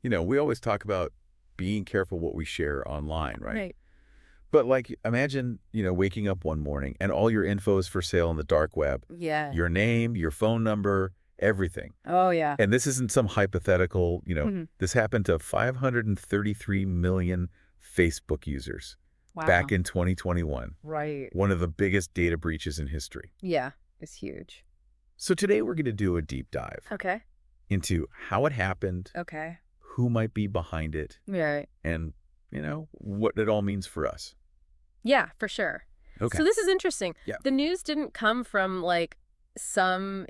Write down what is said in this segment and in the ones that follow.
We always talk about being careful what we share online, right? Right. But like, imagine, waking up one morning and all your info is for sale on the dark web. Yeah. Your name, your phone number, everything. Oh, yeah. And this isn't some hypothetical, this happened to 533 million Facebook users back Wow. in 2021. Right. One of the biggest data breaches in history. Yeah. It's huge. So today we're going to do a deep dive Okay. into how it happened, Okay. who might be behind it, Right. and, what it all means for us. Yeah, for sure. Okay. So this is interesting. Yeah. The news didn't come from like some,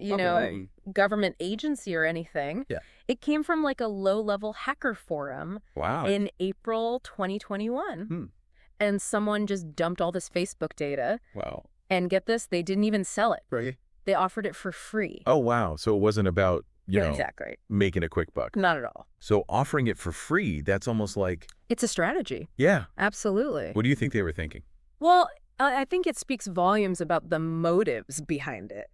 government agency or anything. Yeah. It came from like a low-level hacker forum Wow. in April 2021. And someone just dumped all this Facebook data. Wow. And get this, they didn't even sell it. Right. They offered it for free. Oh, wow. So it wasn't about, Exactly. making a quick buck. Not at all. So offering it for free, that's almost like, It's a strategy. yeah. Absolutely. What do you think they were thinking? Well, I think it speaks volumes about the motives behind it,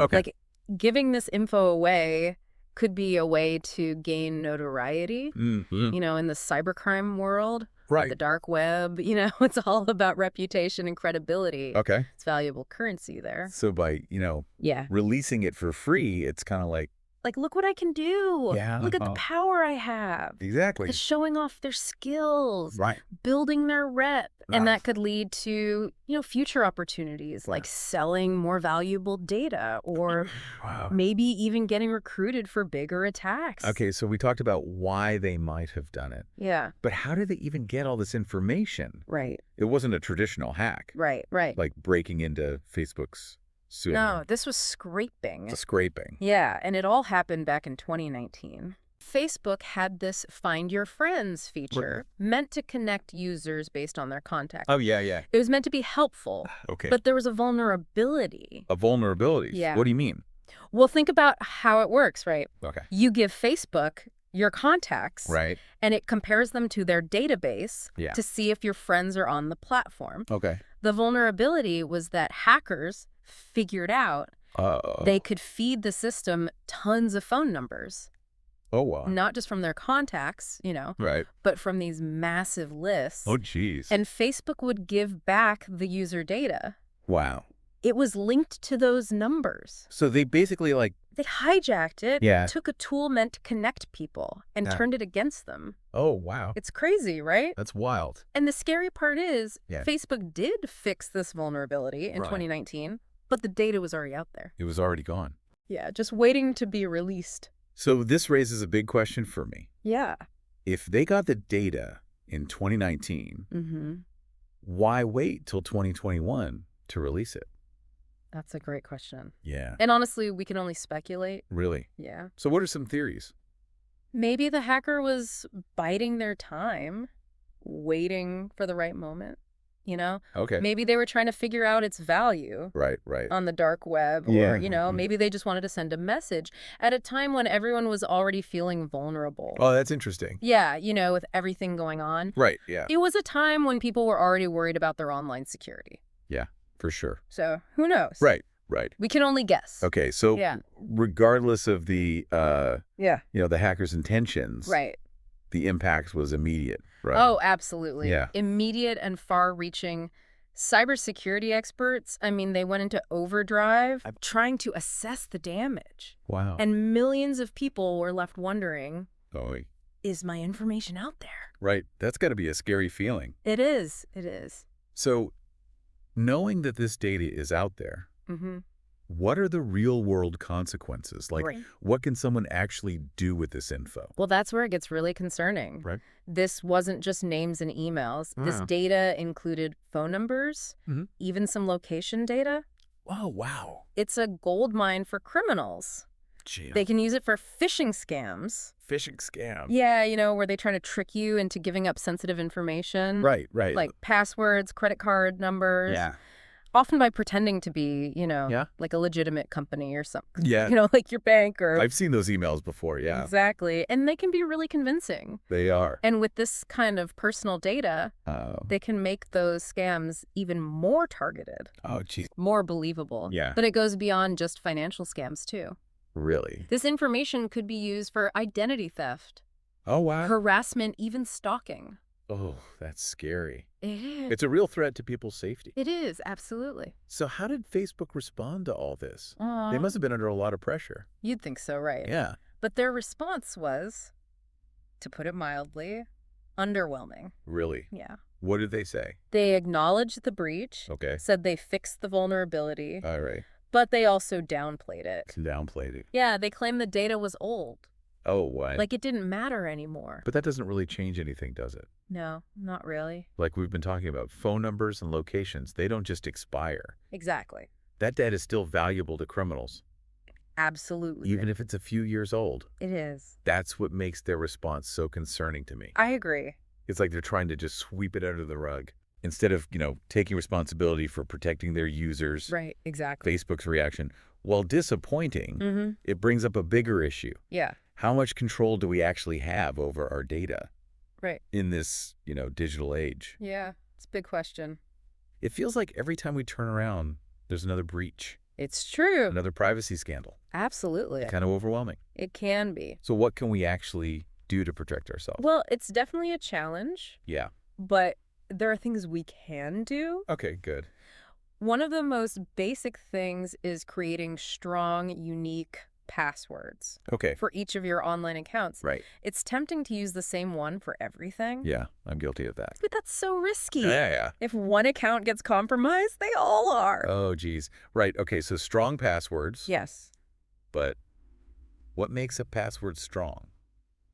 Okay. Like, giving this info away could be a way to gain notoriety, Mm-hmm. in the cybercrime world, Right. the dark web, it's all about reputation and credibility. Okay. It's valuable currency there. So by, Yeah. releasing it for free, it's kind of like, Like, look what I can do. Yeah. Look at the power I have. exactly. It's showing off their skills. Right. Building their rep. And Ah. that could lead to, future opportunities like selling more valuable data or Wow. maybe even getting recruited for bigger attacks. Okay, so we talked about why they might have done it. Yeah. But how did they even get all this information? Right. It wasn't a traditional hack, Right. like breaking into Facebook's server. No, this was scraping. It's a scraping. Yeah, and it all happened back in 2019. Facebook had this Find Your Friends feature meant to connect users based on their contacts. Oh, yeah, yeah. It was meant to be helpful, Okay. but there was a vulnerability. A vulnerability? Yeah. What do you mean? Well, think about how it works, right? Okay. You give Facebook your contacts, Right. and it compares them to their database Yeah. to see if your friends are on the platform. Okay. The vulnerability was that hackers figured out they could feed the system tons of phone numbers, Oh, wow. not just from their contacts, Right. but from these massive lists. Oh, geez. And Facebook would give back the user data. Wow. It was linked to those numbers. So they basically They hijacked it, Yeah. took a tool meant to connect people, and Yeah. turned it against them. oh, wow. It's crazy, right? That's wild. And the scary part is, Yeah. Facebook did fix this vulnerability in Right. 2019, but the data was already out there. It was already gone. Yeah, just waiting to be released. So this raises a big question for me. Yeah. If they got the data in 2019, Mm-hmm. why wait till 2021 to release it? That's a great question. Yeah. And honestly, we can only speculate. Really? Yeah. So what are some theories? Maybe the hacker was biding their time, waiting for the right moment, Okay. Maybe they were trying to figure out its value Right, right. on the dark web, Yeah. or, maybe they just wanted to send a message at a time when everyone was already feeling vulnerable. Oh, that's interesting. Yeah, with everything going on. Right, yeah. It was a time when people were already worried about their online security. Yeah, for sure. So who knows? Right, right. We can only guess. Okay, so Yeah. regardless of the, Yeah. the hacker's intentions, Right. the impact was immediate, right? Oh, absolutely. Yeah. Immediate and far-reaching. Cybersecurity experts, they went into overdrive trying to assess the damage. Wow. And millions of people were left wondering, Oh, is my information out there? right. That's got to be a scary feeling. It is. It is. So knowing that this data is out there, Mm-hmm. what are the real-world consequences? Like, Right. what can someone actually do with this info? Well, that's where it gets really concerning. Right. This wasn't just names and emails. This Ah. data included phone numbers, Mhm. even some location data. Oh, wow. It's a gold mine for criminals. Gee, They can use it for phishing scams. phishing scam. Yeah, where they try to trick you into giving up sensitive information. Right, right. Like passwords, credit card numbers. yeah. Often by pretending to be, Yeah. like a legitimate company or something. Yeah. Like your bank or... I've seen those emails before, yeah. Exactly. And they can be really convincing. They are. And with this kind of personal data, Oh, they can make those scams even more targeted, oh, geez. more believable. Yeah. But it goes beyond just financial scams, too. Really? This information could be used for identity theft, Oh, wow. Harassment, even stalking. Oh, that's scary. It is. It's a real threat to people's safety. It is, absolutely. So how did Facebook respond to all this? They Aw. must have been under a lot of pressure. You'd think so, right? Yeah. But their response was, to put it mildly, underwhelming. Really? Yeah. What did they say? They acknowledged the breach, Okay. said they fixed the vulnerability, All right. but they also downplayed it. Downplayed it. Yeah, they claimed the data was old. Oh, what? Like it didn't matter anymore. But that doesn't really change anything, does it? No, not really. Like we've been talking about, phone numbers and locations, they don't just expire. Exactly. That data is still valuable to criminals, Absolutely. even if it's a few years old. It is. That's what makes their response so concerning to me. I agree. It's like they're trying to just sweep it under the rug. Instead of, taking responsibility for protecting their users, Right, exactly. Facebook's reaction, while disappointing, Mm-hmm. it brings up a bigger issue. Yeah, How much control do we actually have over our data right. in this, digital age? Yeah, it's a big question. It feels like every time we turn around, there's another breach, It's true. another privacy scandal. Absolutely. Kind of overwhelming. It can be. So what can we actually do to protect ourselves? Well, it's definitely a challenge, Yeah. but there are things we can do. Okay, good. One of the most basic things is creating strong, unique passwords Okay. for each of your online accounts. Right. It's tempting to use the same one for everything. Yeah, I'm guilty of that. But that's so risky. Yeah. If one account gets compromised, they all are. Oh, geez. Right. Okay, so strong passwords. Yes. But what makes a password strong?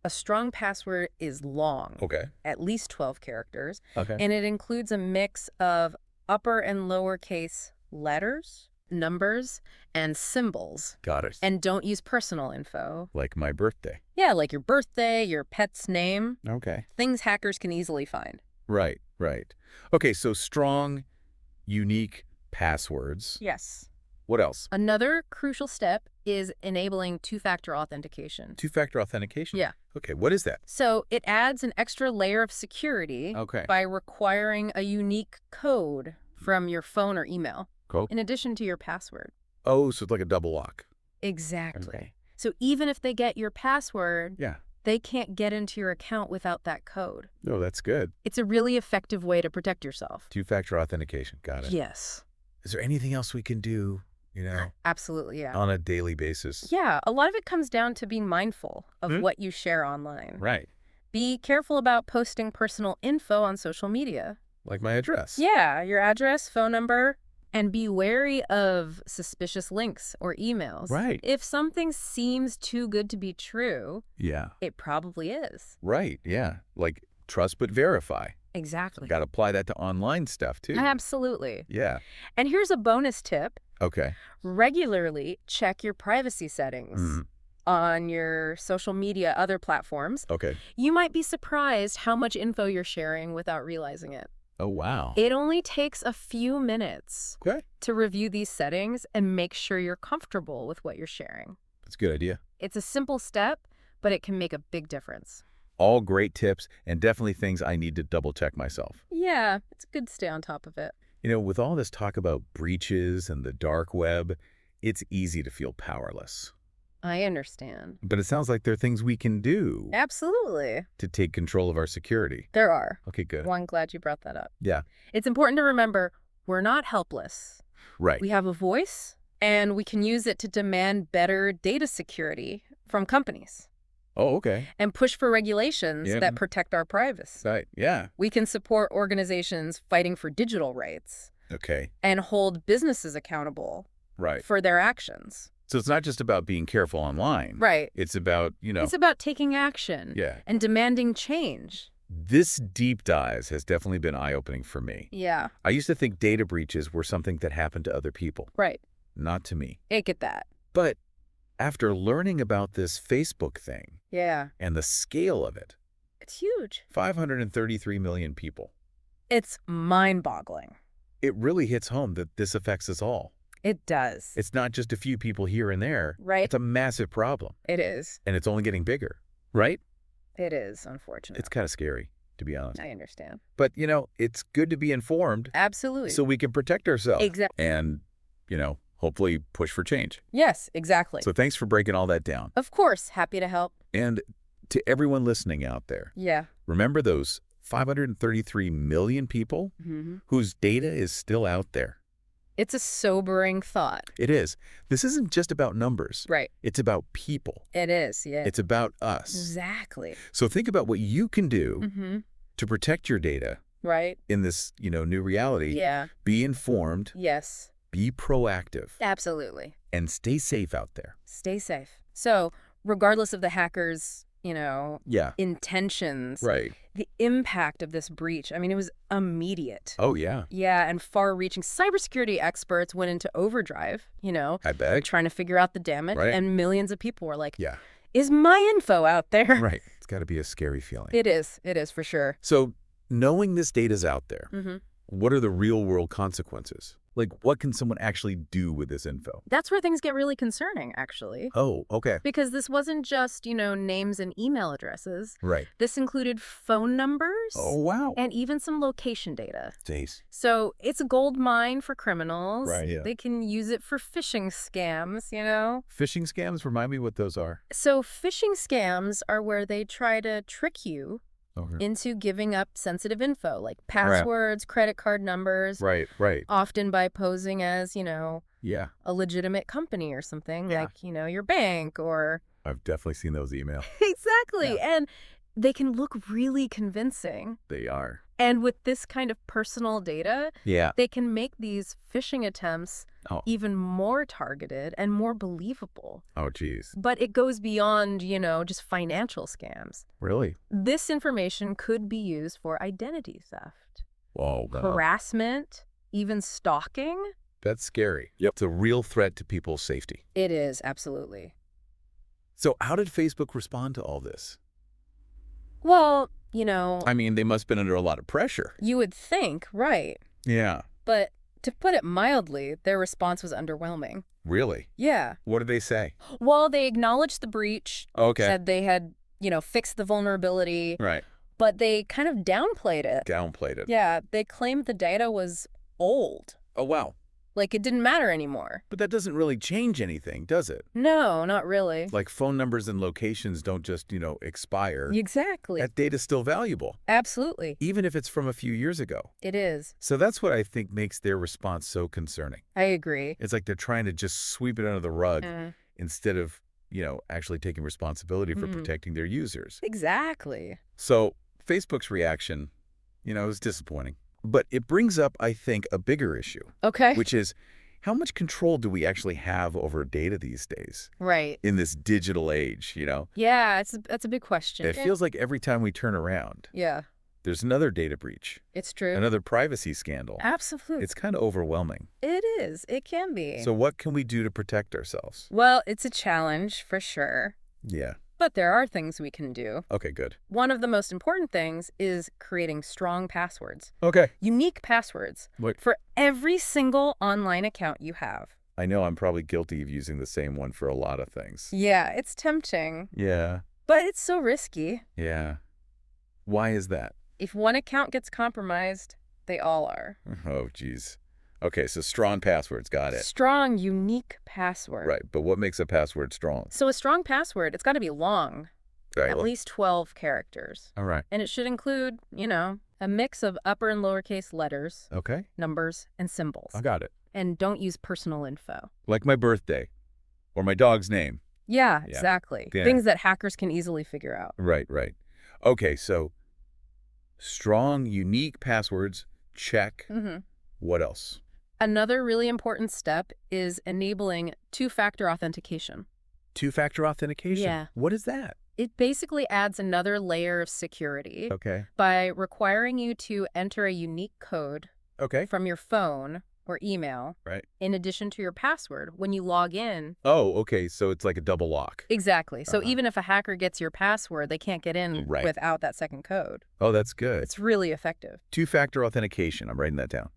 A strong password is long, Okay. at least 12 characters, Okay. and it includes a mix of upper and lowercase letters, numbers, and symbols. Got it. And don't use personal info. Like my birthday. Yeah, like your birthday, your pet's name, Okay. things hackers can easily find. Right. Okay, so strong, unique passwords. Yes. What else? Another crucial step is enabling two-factor authentication. Two-factor authentication? Yeah. Okay, what is that? So it adds an extra layer of security Okay. by requiring a unique code from your phone or email, Cool. in addition to your password. Oh, so it's like a double lock. Exactly. Okay. So even if they get your password, Yeah. they can't get into your account without that code. Oh, that's good. It's a really effective way to protect yourself. Two-factor authentication. Got it. Yes. Is there anything else we can do, Absolutely, yeah. on a daily basis? Yeah, a lot of it comes down to being mindful of Hmm? what you share online. Right. Be careful about posting personal info on social media. Like my address. Yeah, your address, phone number, and be wary of suspicious links or emails. Right. If something seems too good to be true, Yeah. it probably is. Right. Yeah. Like trust but verify. Exactly. Got to apply that to online stuff too. Absolutely. Yeah. And here's a bonus tip. Okay. Regularly check your privacy settings Mhm. on your social media, other platforms. Okay. You might be surprised how much info you're sharing without realizing it. Oh, wow. It only takes a few minutes Okay. to review these settings and make sure you're comfortable with what you're sharing. That's a good idea. It's a simple step, but it can make a big difference. All great tips and definitely things I need to double check myself. Yeah, it's good to stay on top of it. With all this talk about breaches and the dark web, it's easy to feel powerless. I understand. But it sounds like there are things we can do Absolutely. to take control of our security. There are. Okay, good. Well, I'm glad you brought that up. Yeah. It's important to remember we're not helpless. Right. We have a voice, and we can use it to demand better data security from companies Oh, okay. and push for regulations Yeah. that protect our privacy. Right. Yeah. We can support organizations fighting for digital rights Okay. and hold businesses accountable Right. for their actions. So it's not just about being careful online. Right. It's about, It's about taking action yeah. and demanding change. This deep dive has definitely been eye-opening for me. Yeah, I used to think data breaches were something that happened to other people, right. not to me. I get that. But after learning about this Facebook thing Yeah. and the scale of it, It's huge. 533 million people, It's mind-boggling. it really hits home that this affects us all. It does. It's not just a few people here and there. Right? It's a massive problem, It is. and it's only getting bigger, right? It is, unfortunately. It's kind of scary, to be honest. I understand. But, it's good to be informed Absolutely. so we can protect ourselves. Exactly. And, hopefully push for change. Yes, exactly. So thanks for breaking all that down. Of course, happy to help. And to everyone listening out there, Yeah. remember those 533 million people whose data is still out there? It's a sobering thought. It is. This isn't just about numbers. Right. It's about people. It is, yeah. It's about us. Exactly. So think about what you can do to protect your data Right. in this, new reality. Yeah. Be informed, Yes. be proactive, Absolutely. and stay safe out there. Stay safe. So, regardless of the hackers, Yeah. intentions, Right. the impact of this breach, I mean, it was immediate. Oh, yeah. Yeah, and far-reaching. Cybersecurity experts went into overdrive, I bet. trying to figure out the damage, Right. and millions of people were like, Yeah. is my info out there? Right. It's got to be a scary feeling. It is. It is, for sure. So knowing this data's out there, Mm-hmm. what are the real-world consequences? Like, what can someone actually do with this info? That's where things get really concerning, actually. Oh, okay. Because this wasn't just, names and email addresses. Right. This included phone numbers. Oh, wow. And even some location data. Days. So it's a gold mine for criminals. Right, yeah. They can use it for phishing scams, Phishing scams? Remind me what those are. So phishing scams are where they try to trick you Okay. into giving up sensitive info, like passwords, credit card numbers. Right, right. Often by posing as, Yeah. a legitimate company or something, Yeah. like, your bank or... I've definitely seen those emails. Exactly. Yeah. And they can look really convincing. They are. And with this kind of personal data, Yeah. they can make these phishing attempts Oh. even more targeted and more believable. Oh, geez. But it goes beyond, just financial scams. Really? This information could be used for identity theft, Whoa. Wow. harassment, even stalking. That's scary. Yep. It's a real threat to people's safety. It is, absolutely. So how did Facebook respond to all this? Well, I mean, they must have been under a lot of pressure. you would think, right. Yeah. But to put it mildly, their response was underwhelming. Really? Yeah. What did they say? Well, they acknowledged the breach, Okay. said they had, fixed the vulnerability, Right. but they kind of downplayed it. Downplayed it. Yeah, they claimed the data was old. Oh, wow. Like it didn't matter anymore. But that doesn't really change anything, does it? No, not really. Like phone numbers and locations don't just, expire. Exactly. That data's still valuable, Absolutely. even if it's from a few years ago. It is. So that's what I think makes their response so concerning. I agree. It's like they're trying to just sweep it under the rug Mm. instead of, actually taking responsibility for protecting their users. Exactly. So Facebook's reaction, is disappointing. But it brings up, I think, a bigger issue, Okay. which is how much control do we actually have over data these days Right. in this digital age, Yeah, that's a big question. It feels like every time we turn around, Yeah, there's another data breach, it's true. another privacy scandal. Absolutely. It's kind of overwhelming. It is. It can be. So what can we do to protect ourselves? Well, it's a challenge for sure. Yeah. But there are things we can do. Okay, good. One of the most important things is creating strong passwords. Okay. Unique passwords What? for every single online account you have. I know I'm probably guilty of using the same one for a lot of things. Yeah, it's tempting, Yeah. but it's so risky. Yeah. Why is that? If one account gets compromised, they all are. Oh, geez. Okay, so strong passwords. Got it. Strong, unique password. Right, but what makes a password strong? So a strong password, it's got to be long, Right. at least 12 characters. All right. And it should include, a mix of upper and lowercase letters, Okay. numbers, and symbols. I got it. And don't use personal info. Like my birthday or my dog's name. Yeah, Yeah. exactly. Yeah. Things that hackers can easily figure out. Right, right. Okay, so strong, unique passwords, check. Mm-hmm. What else? Another really important step is enabling two-factor authentication. Two-factor authentication? Yeah. What is that? It basically adds another layer of security Okay. by requiring you to enter a unique code Okay. from your phone or email Right. in addition to your password when you log in. Oh, okay, so it's like a double lock. Exactly. So Uh-huh. even if a hacker gets your password, they can't get in Right. without that second code. Oh, that's good. It's really effective. Two-factor authentication. I'm writing that down.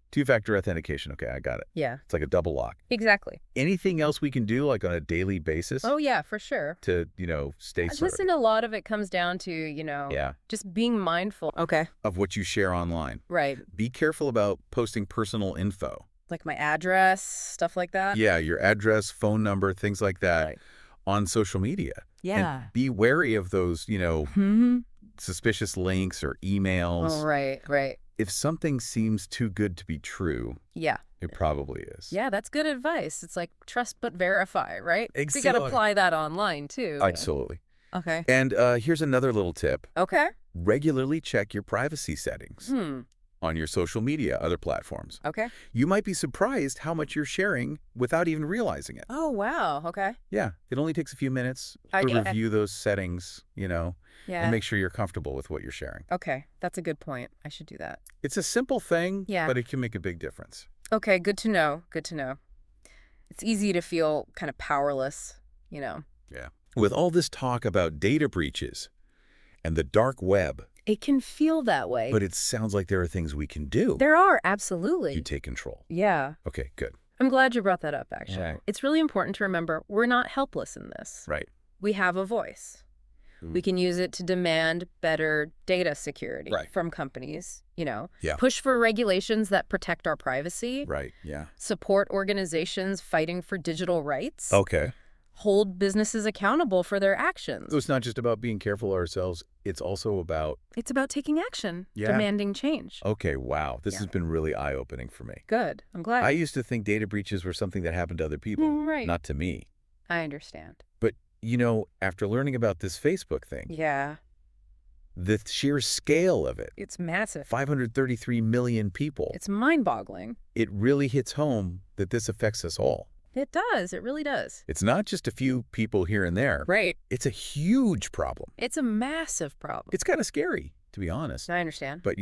Two-factor authentication. Okay, I got it. Yeah, It's like a double lock. exactly. Anything else we can do, like on a daily basis, Oh, yeah, for sure. to, stay sort Listen, a lot of it comes down to, yeah, just being mindful. Okay. of what you share online. Right. Be careful about posting personal info. Like my address, stuff like that. Yeah, your address, phone number, things like that. Right. on social media. Yeah. And be wary of those, Mm-hmm. suspicious links or emails. Oh, right. If something seems too good to be true, Yeah. it probably is. Yeah, that's good advice. It's like trust but verify, right? You got to Exactly. apply that online, too. Absolutely. Okay. And here's another little tip. Okay. Regularly check your privacy settings on your social media, other platforms. Okay. You might be surprised how much you're sharing without even realizing it. Oh, wow. Okay. Yeah, it only takes a few minutes to review those settings, and make sure you're comfortable with what you're sharing. Okay, that's a good point. I should do that. It's a simple thing, Yeah. but it can make a big difference. Okay, good to know. Good to know. It's easy to feel kind of powerless, Yeah. With all this talk about data breaches and the dark web, It can feel that way. but it sounds like there are things we can do. There are, absolutely. You take control. Yeah. Okay, good. I'm glad you brought that up, actually. Right. It's really important to remember we're not helpless in this. Right. We have a voice. We can use it to demand better data security from companies, push for regulations that protect our privacy, Right, yeah. support organizations fighting for digital rights, Okay. hold businesses accountable for their actions. So it's not just about being careful ourselves. It's also about... It's about taking action, Yeah. demanding change. Okay, wow. This has been really eye-opening for me. Good. I'm glad. I used to think data breaches were something that happened to other people, not to me. I understand. But, after learning about this Facebook thing, Yeah. the sheer scale of it, It's massive. 533 million people, It's mind-boggling. it really hits home that this affects us all. It does. It really does. It's not just a few people here and there. Right. It's a huge problem. It's a massive problem. It's kind of scary, to be honest. I understand. But,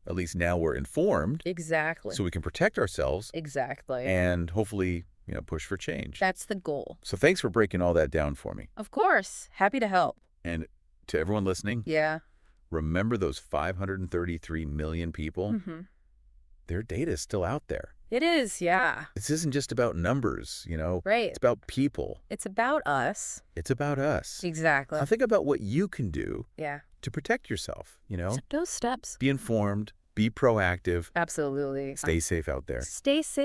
at least now we're informed. Exactly. So we can protect ourselves. Exactly. And hopefully, push for change. That's the goal. So thanks for breaking all that down for me. Of course. Happy to help. And to everyone listening, Yeah. remember those 533 million people? Their data is still out there. It is, yeah. This isn't just about numbers, Right. It's about people. It's about us. It's about us. Exactly. Now think about what you can do Yeah. to protect yourself, Those steps. Be informed, be proactive, Absolutely. stay safe out there. Stay safe.